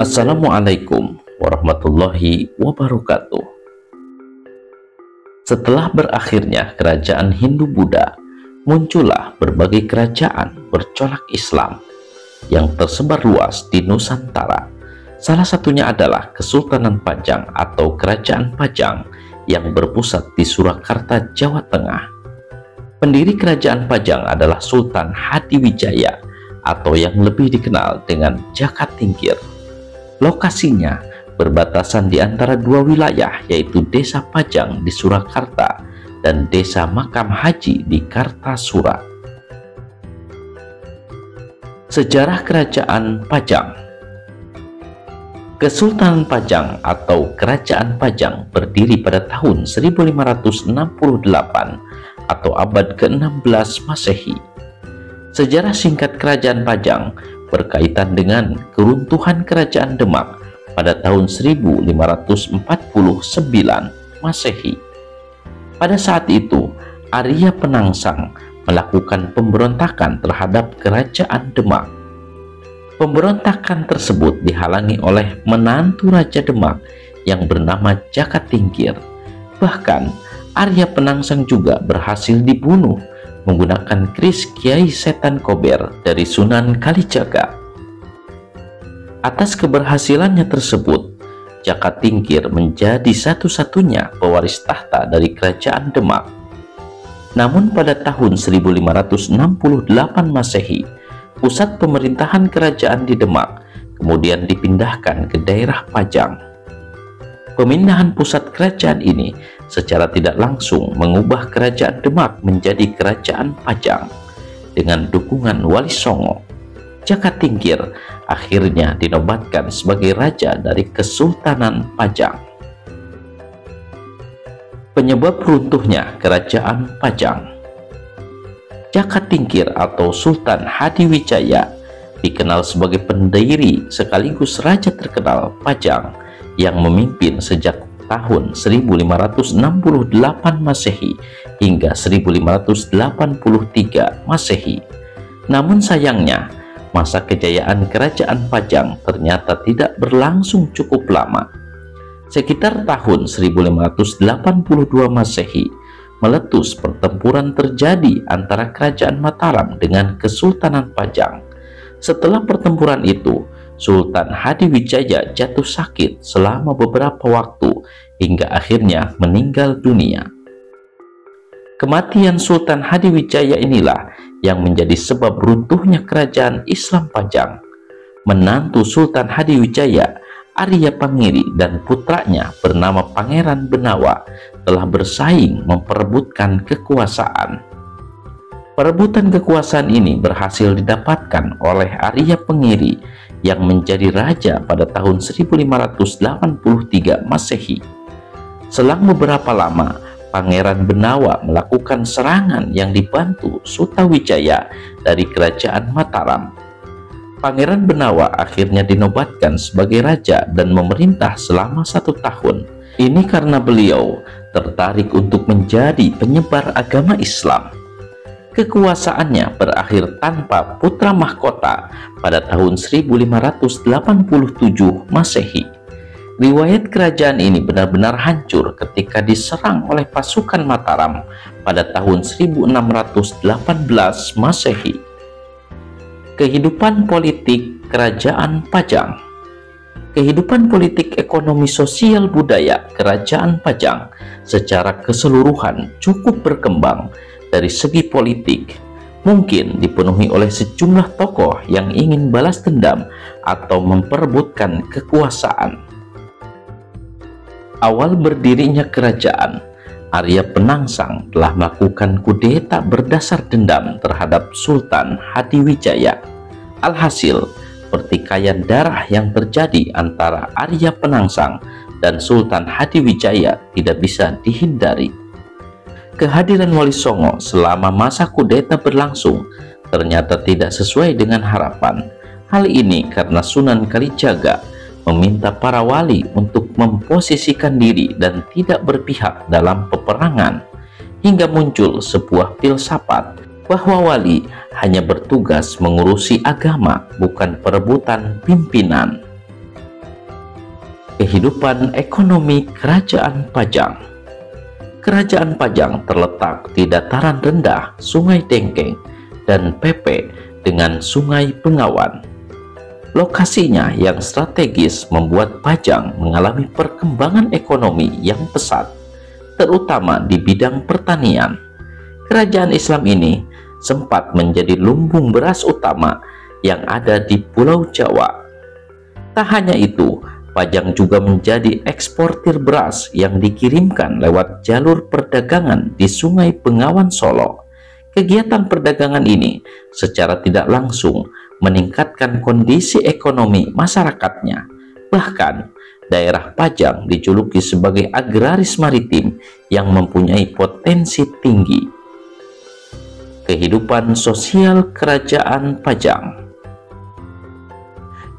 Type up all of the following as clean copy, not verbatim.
Assalamualaikum warahmatullahi wabarakatuh. Setelah berakhirnya kerajaan Hindu-Buddha, muncullah berbagai kerajaan bercorak Islam yang tersebar luas di Nusantara. Salah satunya adalah Kesultanan Pajang atau Kerajaan Pajang yang berpusat di Surakarta, Jawa Tengah. Pendiri Kerajaan Pajang adalah Sultan Hadiwijaya atau yang lebih dikenal dengan Jakatingkir. Lokasinya berbatasan di antara dua wilayah, yaitu Desa Pajang di Surakarta dan Desa Makam Haji di Kartasura. Sejarah Kerajaan Pajang. Kesultanan Pajang atau Kerajaan Pajang berdiri pada tahun 1568 atau abad ke-16 Masehi. Sejarah singkat Kerajaan Pajang berkaitan dengan keruntuhan Kerajaan Demak pada tahun 1549 Masehi. Pada saat itu, Arya Penangsang melakukan pemberontakan terhadap Kerajaan Demak. Pemberontakan tersebut dihalangi oleh menantu Raja Demak yang bernama Jakatingkir. Bahkan, Arya Penangsang juga berhasil dibunuh menggunakan keris Kiai Setan Kober dari Sunan Kalijaga. Atas keberhasilannya tersebut, Jakatingkir menjadi satu-satunya pewaris tahta dari Kerajaan Demak. Namun pada tahun 1568 Masehi, pusat pemerintahan kerajaan di Demak kemudian dipindahkan ke daerah Pajang. Pemindahan pusat kerajaan ini secara tidak langsung mengubah Kerajaan Demak menjadi Kerajaan Pajang. Dengan dukungan Wali Songo, Jakatingkir akhirnya dinobatkan sebagai raja dari Kesultanan Pajang. Penyebab runtuhnya Kerajaan Pajang. Jakatingkir atau Sultan Hadiwijaya dikenal sebagai pendiri sekaligus raja terkenal Pajang yang memimpin sejak tahun 1568 Masehi hingga 1583 Masehi. Namun sayangnya, masa kejayaan Kerajaan Pajang ternyata tidak berlangsung cukup lama. Sekitar tahun 1582 Masehi, meletus pertempuran terjadi antara Kerajaan Mataram dengan Kesultanan Pajang. Setelah pertempuran itu, Sultan Hadiwijaya jatuh sakit selama beberapa waktu hingga akhirnya meninggal dunia. Kematian Sultan Hadiwijaya inilah yang menjadi sebab runtuhnya kerajaan Islam Pajang. Menantu Sultan Hadiwijaya, Arya Pangiri, dan putranya bernama Pangeran Benawa telah bersaing memperebutkan kekuasaan. Perebutan kekuasaan ini berhasil didapatkan oleh Arya Pangiri yang menjadi raja pada tahun 1583 Masehi. Selang beberapa lama, Pangeran Benawa melakukan serangan yang dibantu Sutawijaya dari Kerajaan Mataram. Pangeran Benawa akhirnya dinobatkan sebagai raja dan memerintah selama 1 tahun. Ini karena beliau tertarik untuk menjadi penyebar agama Islam. Kekuasaannya berakhir tanpa putra mahkota pada tahun 1587 Masehi. Riwayat kerajaan ini benar-benar hancur ketika diserang oleh pasukan Mataram pada tahun 1618 Masehi. Kehidupan politik Kerajaan Pajang. Kehidupan politik, ekonomi, sosial, budaya Kerajaan Pajang secara keseluruhan cukup berkembang. Dari segi politik, mungkin dipenuhi oleh sejumlah tokoh yang ingin balas dendam atau memperebutkan kekuasaan. Awal berdirinya kerajaan, Arya Penangsang telah melakukan kudeta berdasar dendam terhadap Sultan Hadiwijaya. Alhasil, pertikaian darah yang terjadi antara Arya Penangsang dan Sultan Hadiwijaya tidak bisa dihindari. Kehadiran Wali Songo selama masa kudeta berlangsung ternyata tidak sesuai dengan harapan. Hal ini karena Sunan Kalijaga meminta para wali untuk memposisikan diri dan tidak berpihak dalam peperangan, hingga muncul sebuah filsafat bahwa wali hanya bertugas mengurusi agama, bukan perebutan pimpinan. Kehidupan ekonomi Kerajaan Pajang. Kerajaan Pajang terletak di dataran rendah Sungai Dengkeng dan Pepe dengan Sungai Bengawan. Lokasinya yang strategis membuat Pajang mengalami perkembangan ekonomi yang pesat, terutama di bidang pertanian. Kerajaan Islam ini sempat menjadi lumbung beras utama yang ada di Pulau Jawa. Tak hanya itu, Pajang juga menjadi eksportir beras yang dikirimkan lewat jalur perdagangan di Sungai Bengawan Solo. Kegiatan perdagangan ini secara tidak langsung meningkatkan kondisi ekonomi masyarakatnya. Bahkan, daerah Pajang dijuluki sebagai agraris maritim yang mempunyai potensi tinggi. Kehidupan sosial Kerajaan Pajang.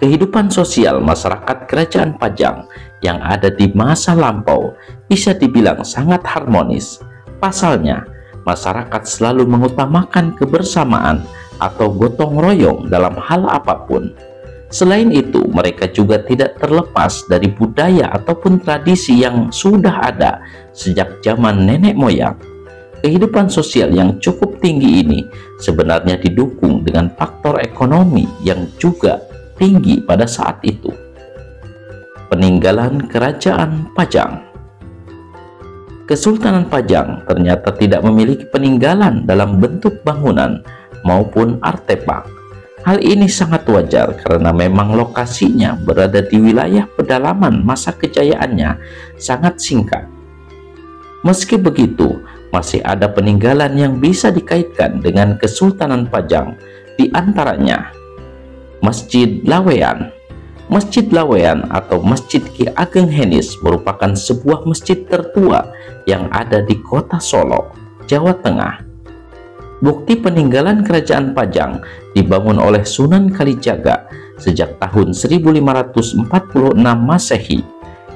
Kehidupan sosial masyarakat Kerajaan Pajang yang ada di masa lampau bisa dibilang sangat harmonis. Pasalnya, masyarakat selalu mengutamakan kebersamaan atau gotong royong dalam hal apapun. Selain itu, mereka juga tidak terlepas dari budaya ataupun tradisi yang sudah ada sejak zaman nenek moyang. Kehidupan sosial yang cukup tinggi ini sebenarnya didukung dengan faktor ekonomi yang juga tinggi pada saat itu. Peninggalan Kerajaan Pajang. Kesultanan Pajang ternyata tidak memiliki peninggalan dalam bentuk bangunan maupun artefak. Hal ini sangat wajar karena memang lokasinya berada di wilayah pedalaman masa kejayaannya sangat singkat. Meski begitu, masih ada peninggalan yang bisa dikaitkan dengan Kesultanan Pajang, di antaranya Masjid Laweyan. Masjid Laweyan atau Masjid Ki Ageng Henis merupakan sebuah masjid tertua yang ada di kota Solo, Jawa Tengah. Bukti peninggalan Kerajaan Pajang dibangun oleh Sunan Kalijaga sejak tahun 1546 Masehi.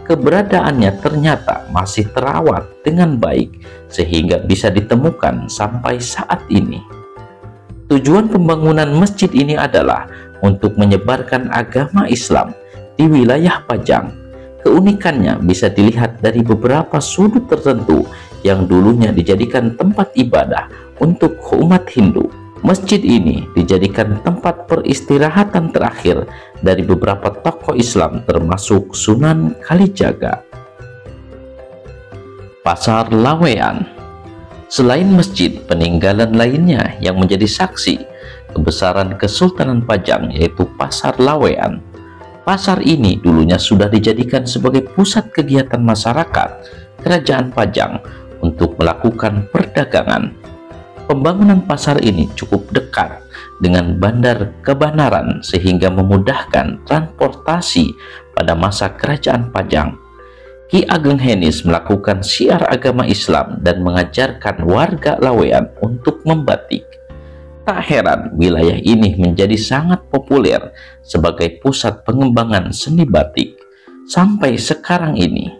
Keberadaannya ternyata masih terawat dengan baik sehingga bisa ditemukan sampai saat ini. Tujuan pembangunan masjid ini adalah untuk menyebarkan agama Islam di wilayah Pajang. Keunikannya bisa dilihat dari beberapa sudut tertentu yang dulunya dijadikan tempat ibadah untuk umat Hindu. Masjid ini dijadikan tempat peristirahatan terakhir dari beberapa tokoh Islam termasuk Sunan Kalijaga. Pasar Laweyan. Selain masjid, peninggalan lainnya yang menjadi saksi kebesaran Kesultanan Pajang yaitu Pasar Laweyan. Pasar ini dulunya sudah dijadikan sebagai pusat kegiatan masyarakat Kerajaan Pajang untuk melakukan perdagangan. Pembangunan pasar ini cukup dekat dengan Bandar Kabanaran sehingga memudahkan transportasi pada masa Kerajaan Pajang. Ki Ageng Henis melakukan syiar agama Islam dan mengajarkan warga Laweyan untuk membatik. Tak heran wilayah ini menjadi sangat populer sebagai pusat pengembangan seni batik. Sampai sekarang ini,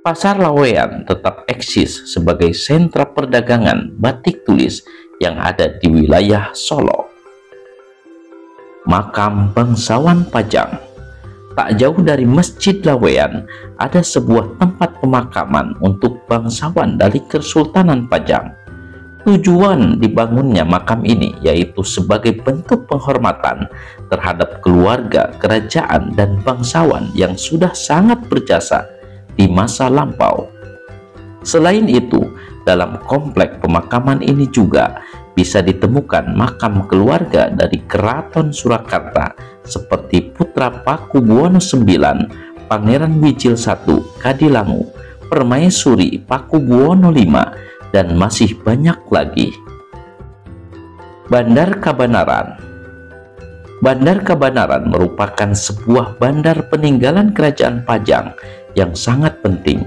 Pasar Laweyan tetap eksis sebagai sentra perdagangan batik tulis yang ada di wilayah Solo. Makam Bangsawan Pajang. Tak jauh dari Masjid Laweyan ada sebuah tempat pemakaman untuk bangsawan dari Kesultanan Pajang. Tujuan dibangunnya makam ini yaitu sebagai bentuk penghormatan terhadap keluarga, kerajaan, dan bangsawan yang sudah sangat berjasa di masa lampau. Selain itu, dalam komplek pemakaman ini juga bisa ditemukan makam keluarga dari Keraton Surakarta seperti Putra Pakubuwono IX, Pangeran Wijil I Kadilangu, Permaisuri Pakubuwono V, dan masih banyak lagi. Bandar Kabanaran. Bandar Kabanaran merupakan sebuah bandar peninggalan Kerajaan Pajang yang sangat penting.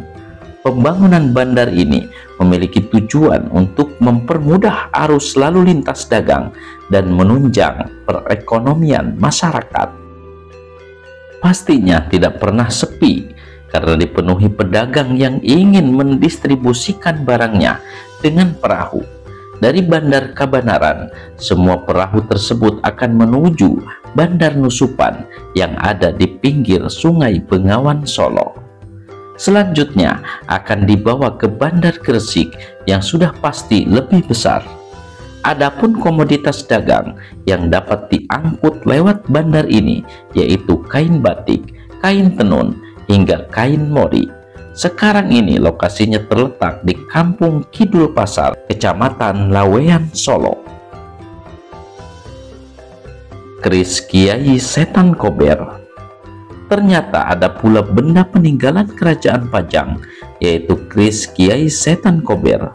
Pembangunan bandar ini memiliki tujuan untuk mempermudah arus lalu lintas dagang dan menunjang perekonomian masyarakat. Pastinya tidak pernah sepi karena dipenuhi pedagang yang ingin mendistribusikan barangnya dengan perahu. Dari Bandar Kabanaran, semua perahu tersebut akan menuju Bandar Nusupan yang ada di pinggir Sungai Bengawan Solo. Selanjutnya akan dibawa ke Bandar Gresik yang sudah pasti lebih besar. Adapun komoditas dagang yang dapat diangkut lewat bandar ini yaitu kain batik, kain tenun, hingga kain mori. Sekarang ini lokasinya terletak di Kampung Kidul Pasar, Kecamatan Lawean, Solo. Keris Kiai Setan Kober. Ternyata ada pula benda peninggalan Kerajaan Pajang, yaitu keris Kiai Setan Kober.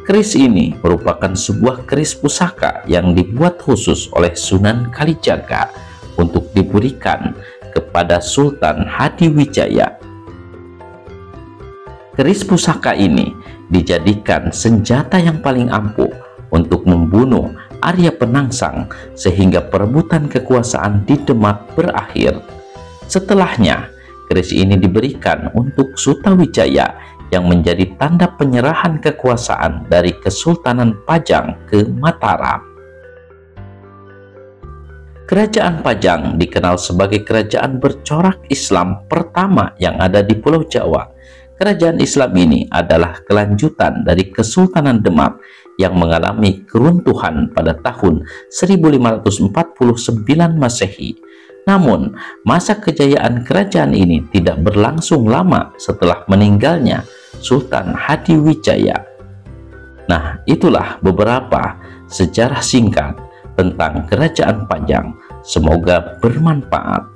Keris ini merupakan sebuah keris pusaka yang dibuat khusus oleh Sunan Kalijaga untuk diberikan kepada Sultan Hadiwijaya. Keris pusaka ini dijadikan senjata yang paling ampuh untuk membunuh Arya Penangsang sehingga perebutan kekuasaan di Demak berakhir. Setelahnya, keris ini diberikan untuk Sutawijaya yang menjadi tanda penyerahan kekuasaan dari Kesultanan Pajang ke Mataram. Kerajaan Pajang dikenal sebagai kerajaan bercorak Islam pertama yang ada di Pulau Jawa. Kerajaan Islam ini adalah kelanjutan dari Kesultanan Demak yang mengalami keruntuhan pada tahun 1549 Masehi. Namun, masa kejayaan kerajaan ini tidak berlangsung lama setelah meninggalnya Sultan Hadiwijaya. Nah, itulah beberapa sejarah singkat tentang Kerajaan Pajang. Semoga bermanfaat.